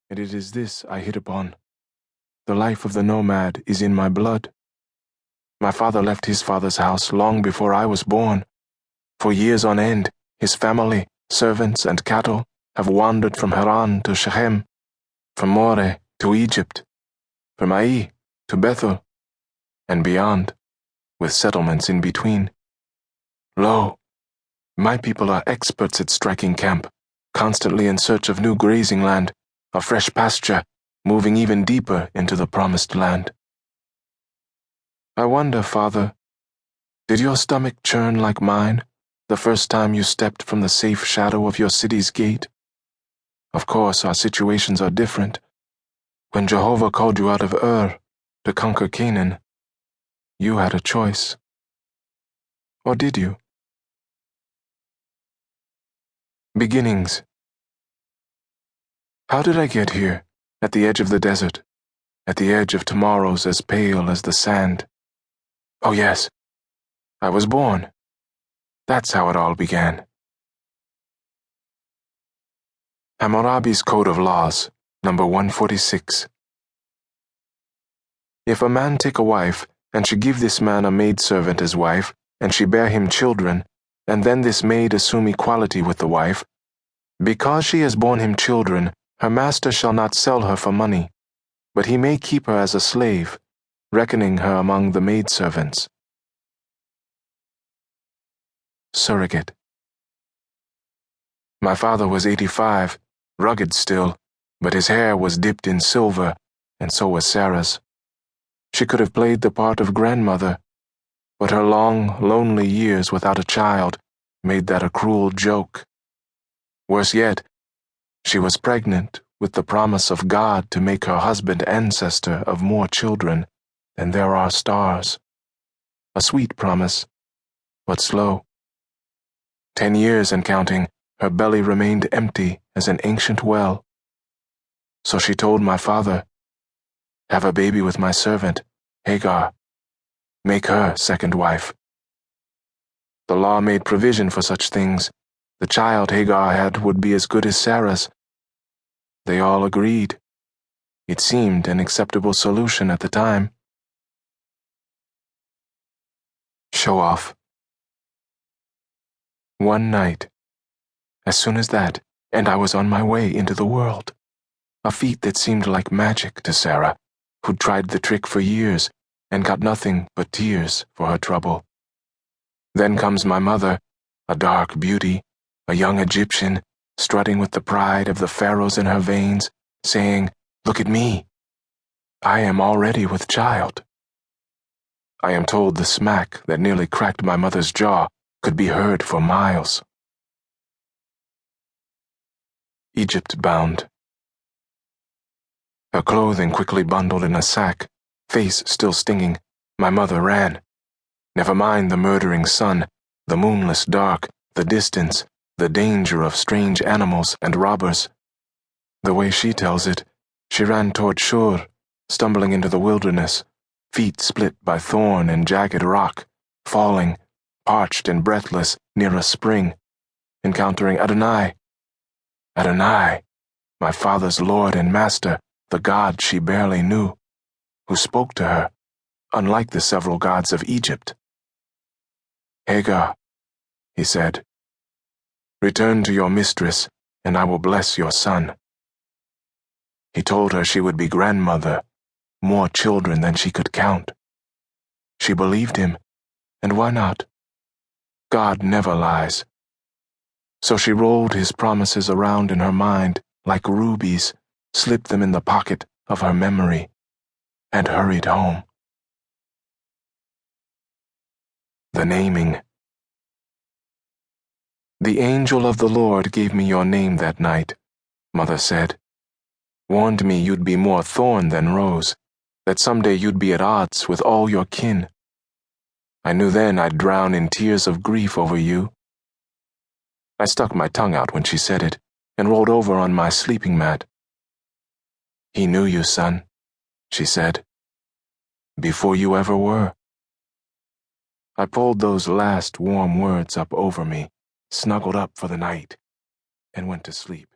and it is this I hit upon. The life of the nomad is in my blood. My father left his father's house long before I was born. For years on end, his family, servants, and cattle have wandered from Haran to Shechem, from Moreh to Egypt, from Ai to Bethel, and beyond, with settlements in between. Lo, my people are experts at striking camp, constantly in search of new grazing land, of fresh pasture, moving even deeper into the promised land. I wonder, Father, did your stomach churn like mine the first time you stepped from the safe shadow of your city's gate? Of course, our situations are different. When Jehovah called you out of Ur to conquer Canaan, you had a choice. Or did you? Beginnings. How did I get here, at the edge of the desert, at the edge of tomorrows as pale as the sand? Oh yes, I was born. That's how it all began. Hammurabi's Code of Laws, number 146. If a man take a wife, and she give this man a maidservant as wife, and she bear him children, and then this maid assume equality with the wife, because she has borne him children, her master shall not sell her for money, but he may keep her as a slave, reckoning her among the maidservants. Surrogate. My father was 85, rugged still, but his hair was dipped in silver, and so was Sarah's. She could have played the part of grandmother, but her long, lonely years without a child made that a cruel joke. Worse yet, she was pregnant with the promise of God to make her husband ancestor of more children than there are stars. A sweet promise, but slow. 10 years and counting, her belly remained empty as an ancient well. So she told my father, "Have a baby with my servant, Hagar. Make her second wife." The law made provision for such things. The child Hagar had would be as good as Sarah's. They all agreed. It seemed an acceptable solution at the time. Show off. One night, as soon as that, and I was on my way into the world. A feat that seemed like magic to Sarah, who'd tried the trick for years and got nothing but tears for her trouble. Then comes my mother, a dark beauty, a young Egyptian, strutting with the pride of the pharaohs in her veins, saying, "Look at me. I am already with child." I am told the smack that nearly cracked my mother's jaw could be heard for miles. Egypt bound. Her clothing quickly bundled in a sack, face still stinging, my mother ran. Never mind the murdering sun, the moonless dark, the distance, the danger of strange animals and robbers. The way she tells it, she ran toward Shur, stumbling into the wilderness, feet split by thorn and jagged rock, falling, parched and breathless, near a spring, encountering Adonai. Adonai, my father's Lord and Master, the God she barely knew, who spoke to her, unlike the several gods of Egypt. "Hagar," he said, "return to your mistress, and I will bless your son." He told her she would be grandmother, more children than she could count. She believed him, and why not? God never lies. So she rolled his promises around in her mind like rubies, slipped them in the pocket of her memory, and hurried home. The naming. "The angel of the Lord gave me your name that night," Mother said. "Warned me you'd be more thorn than rose, that someday you'd be at odds with all your kin. I knew then I'd drown in tears of grief over you." I stuck my tongue out when she said it, and rolled over on my sleeping mat. "He knew you, son," she said, "before you ever were." I pulled those last warm words up over me, snuggled up for the night, and went to sleep.